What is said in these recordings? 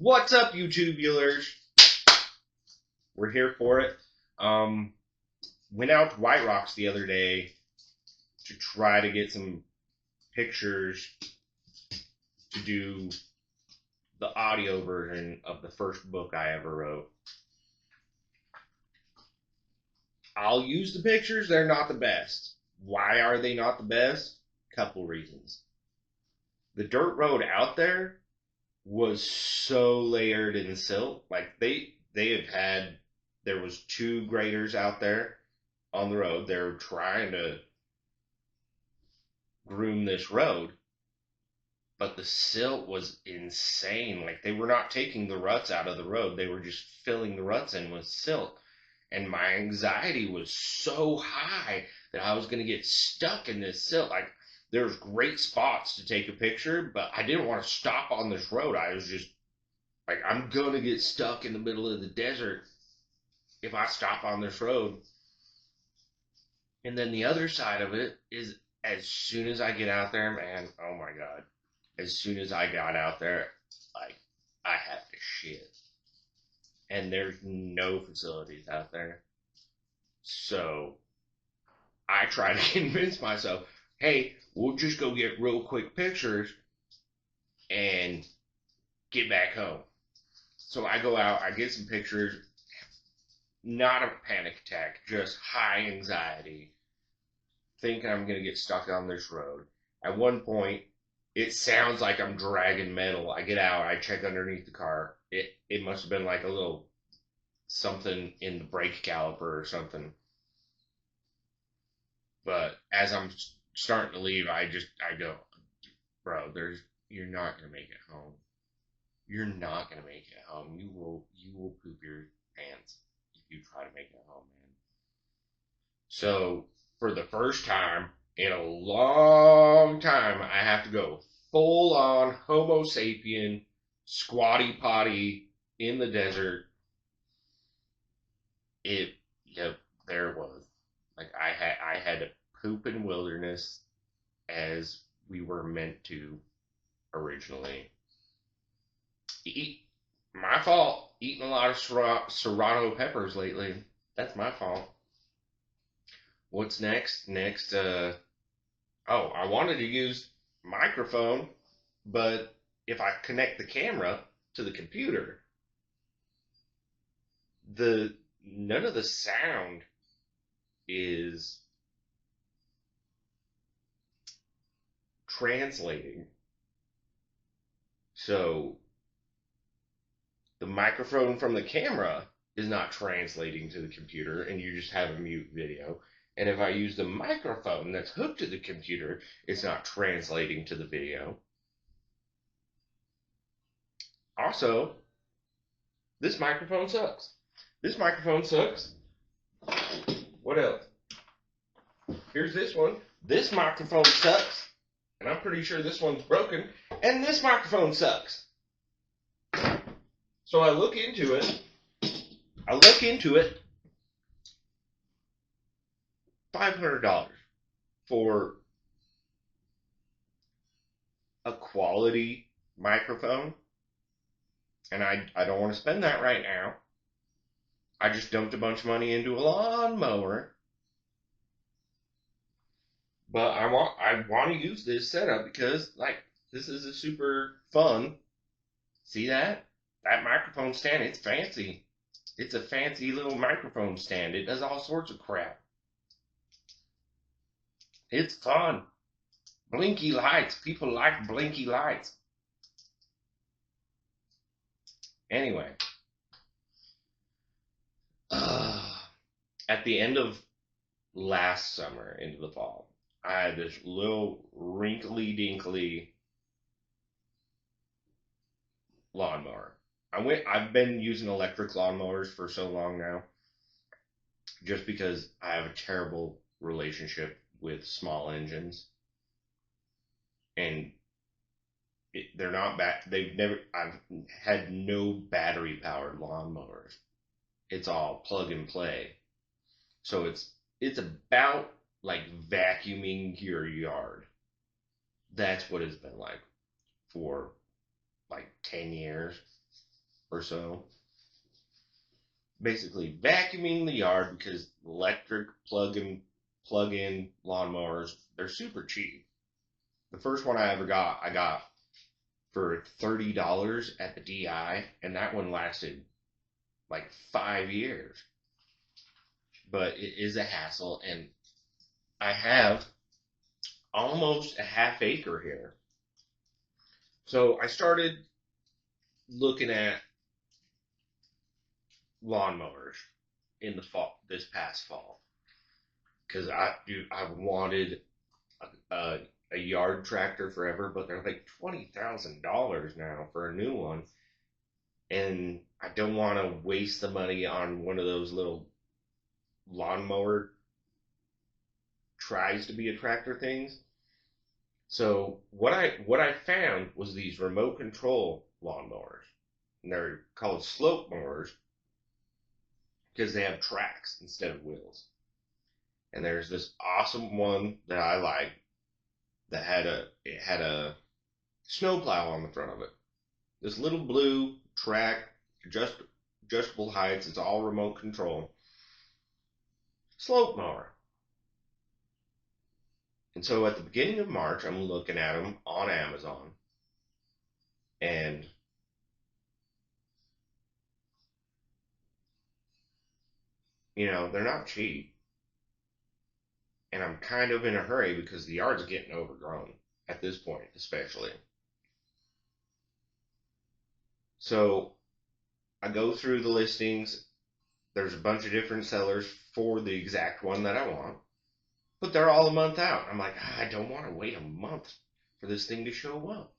What's up, YouTubulars? We're here for it. Went out to White Rocks the other day to try to get some pictures to do the audio version of the first book I ever wrote. I'll use the pictures, they're not the best. Why are they not the best? Couple reasons. The dirt road out there was so layered in silt. Like there was two graders out there on the road. They're trying to groom this road, but the silt was insane. Like, they were not taking the ruts out of the road. They were just filling the ruts in with silt. And my anxiety was so high that I was going to get stuck in this silt. Like, there's great spots to take a picture, but I didn't want to stop on this road. I was just like, I'm going to get stuck in the middle of the desert if I stop on this road. And then the other side of it is, as soon as I get out there, man, oh my God. As soon as I got out there, like, I have to shit. And there's no facilities out there. So I try to convince myself, hey, we'll just go get real quick pictures and get back home. So I go out, I get some pictures, not a panic attack, just high anxiety, thinking I'm going to get stuck on this road. At one point, it sounds like I'm dragging metal. I get out, I check underneath the car. It must have been like a little something in the brake caliper or something. But as I'm starting to leave, I go, bro, you're not going to make it home. You're not going to make it home. You will poop your pants if you try to make it home, man. So for the first time in a long time, I have to go full on Homo sapien, squatty potty in the desert. There it was. Like, I had to poop in wilderness as we were meant to originally. My fault. Eating a lot of serrano peppers lately. That's my fault. What's next? I wanted to use microphone, but if I connect the camera to the computer, none of the sound is translating. So the microphone from the camera is not translating to the computer, and you just have a mute video. And if I use the microphone that's hooked to the computer, it's not translating to the video. Also, this microphone sucks. This microphone sucks. What else? Here's this one. This microphone sucks. And I'm pretty sure this one's broken. And this microphone sucks. So I look into it. $500 for a quality microphone. And I don't want to spend that right now. I just dumped a bunch of money into a lawnmower. But I want to use this setup because, like, this is a super fun. See that? That microphone stand, it's fancy. It's a fancy little microphone stand. It does all sorts of crap. It's fun. Blinky lights. People like blinky lights. Anyway. At the end of last summer into the fall, I had this little wrinkly dinkly lawnmower. I've been using electric lawnmowers for so long now, just because I have a terrible relationship with small engines, and they're not bad. I've had no battery powered lawnmowers. It's all plug and play. So it's about like vacuuming your yard. That's what it's been like for like 10 years. or so. Basically vacuuming the yard because electric plug in lawnmowers, they're super cheap. The first one I got for $30 at the DI, and that one lasted like 5 years. But it is a hassle, and I have almost a half acre here. So I started looking at lawnmowers in the fall, this past fall, because I've wanted a, a yard tractor forever, but they're like $20,000 now for a new one, and I don't want to waste the money on one of those little lawnmower tries to be a tractor things. So what I found was these remote control lawnmowers, and they're called slope mowers because they have tracks instead of wheels. And there's this awesome one that I like that had a snowplow on the front of it. This little blue track, adjustable heights. It's all remote control. Slope mower. And so at the beginning of March, I'm looking at them on Amazon, and they're not cheap. And I'm kind of in a hurry because the yard's getting overgrown at this point, especially. So I go through the listings. There's a bunch of different sellers for the exact one that I want, but they're all a month out. I'm like, I don't want to wait a month for this thing to show up.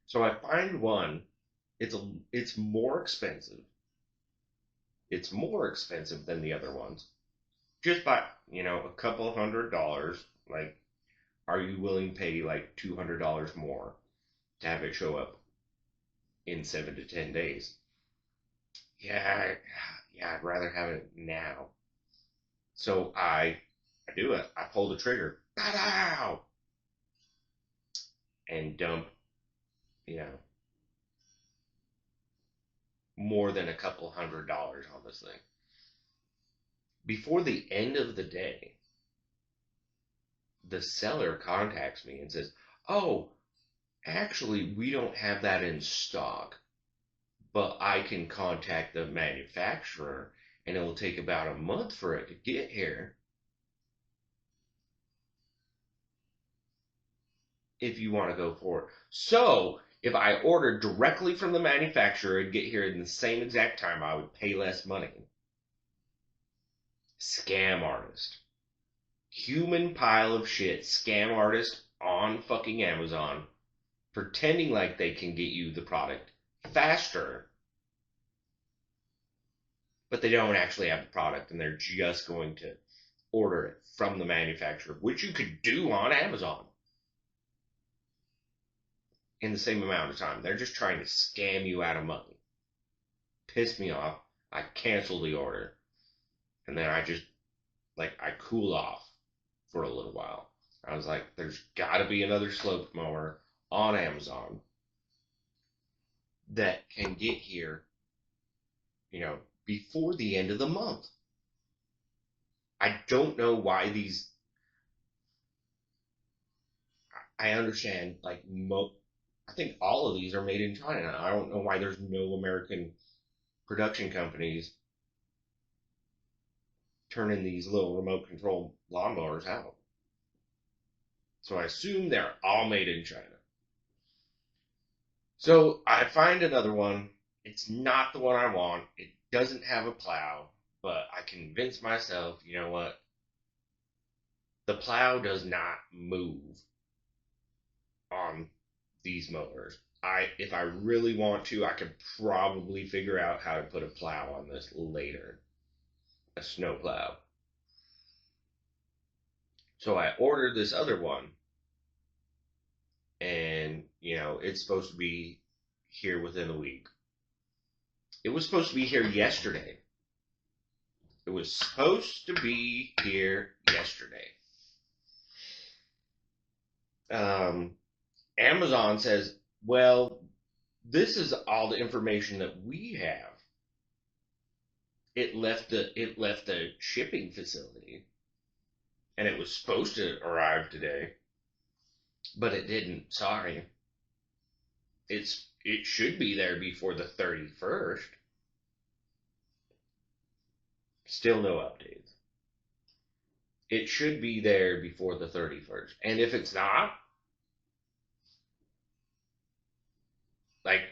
So I find one. It's more expensive. It's more expensive than the other ones, just by a couple $100. Like, are you willing to pay like $200 more to have it show up in 7 to 10 days? Yeah, yeah, I'd rather have it now. So I do it. I pull the trigger, pow, and dump, you know, more than a couple $100 on this thing. Before the end of the day, the seller contacts me and says, "Oh, actually, we don't have that in stock, but I can contact the manufacturer, and it'll take about a month for it to get here if you want to go for it." So, if I ordered directly from the manufacturer and get here in the same exact time, I would pay less money. Scam artist. Human pile of shit. Scam artist on fucking Amazon, pretending like they can get you the product faster, but they don't actually have the product, and they're just going to order it from the manufacturer, which you could do on Amazon in the same amount of time. They're just trying to scam you out of money. Piss me off. I cancel the order, and then I cool off for a little while. I was like, there's got to be another slope mower on Amazon that can get here, before the end of the month. I don't know why these. I understand, like, I think all of these are made in China. I don't know why there's no American production companies turning these little remote control lawnmowers out. So I assume they're all made in China. So I find another one. It's not the one I want. It doesn't have a plow, but I convince myself, you know what? The plow does not move on these mowers. If I really want to, I could probably figure out how to put a plow on this later, a snow plow. So I ordered this other one, and it's supposed to be here within a week. It was supposed to be here yesterday. It was supposed to be here yesterday. Amazon says, well, this is all the information that we have. It left the shipping facility, and it was supposed to arrive today, but it didn't. Sorry. It should be there before the 31st. Still no updates. It should be there before the 31st. And if it's not, like,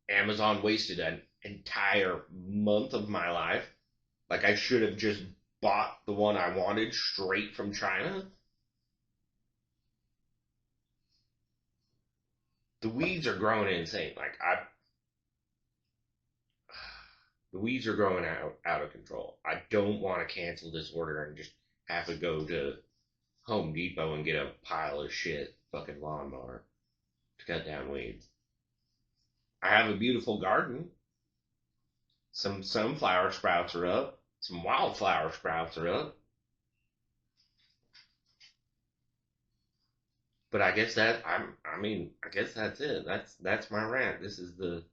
Amazon wasted an entire month of my life. Like, I should have just bought the one I wanted straight from China. The weeds are growing insane. The weeds are growing out of control. I don't want to cancel this order and just have to go to Home Depot and get a pile of shit fucking lawnmower to cut down weeds. I have a beautiful garden. Some sunflower sprouts are up. Some wildflower sprouts are up. But I guess I guess that's it. That's my rant. This is the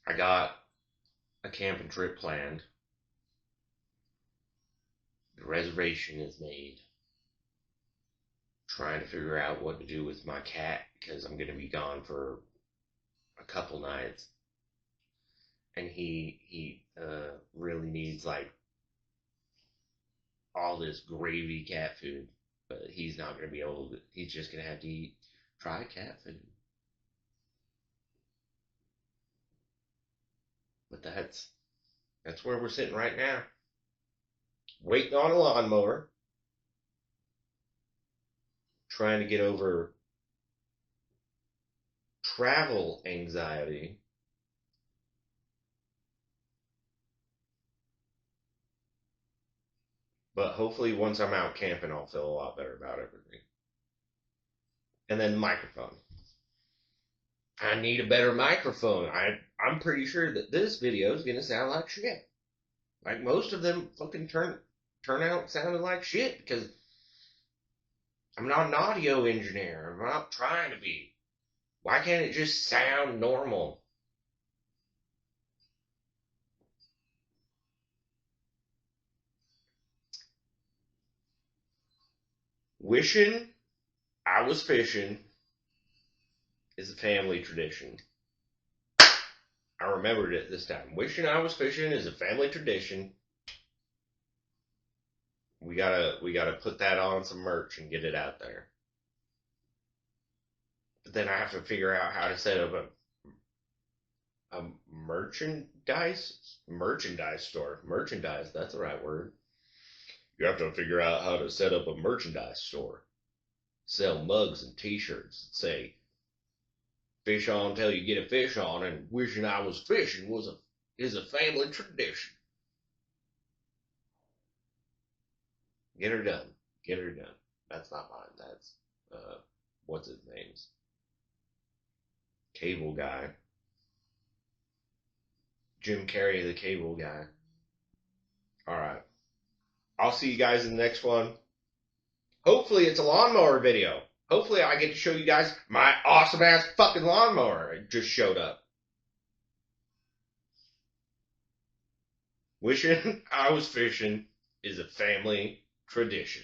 I got a camping trip planned. The reservation is made. Trying to figure out what to do with my cat because I'm going to be gone for a couple nights, and he really needs like all this gravy cat food, but he's not going to be able to. He's just going to have to eat dry cat food. But that's where we're sitting right now, waiting on a lawnmower, trying to get over travel anxiety. But hopefully, once I'm out camping, I'll feel a lot better about everything. And then microphone. I need a better microphone. I'm pretty sure that this video is gonna sound like shit. Like most of them fucking turn out sounding like shit because I'm not an audio engineer. I'm not trying to be. Why can't it just sound normal? Wishing I was fishing is a family tradition. I remembered it this time. Wishing I was fishing is a family tradition. We gotta put that on some merch and get it out there. But then I have to figure out how to set up a merchandise store. Merchandise, that's the right word. You have to figure out how to set up a merchandise store. Sell mugs and t-shirts that say fish on till you get a fish on, and wishing I was fishing is a family tradition. Get her done. Get her done. That's not mine. That's what's his name's cable guy. Jim Carrey, the cable guy. All right. I'll see you guys in the next one. Hopefully it's a lawnmower video. Hopefully I get to show you guys my awesome ass fucking lawnmower. It just showed up. Wishing I was fishing is a family tradition.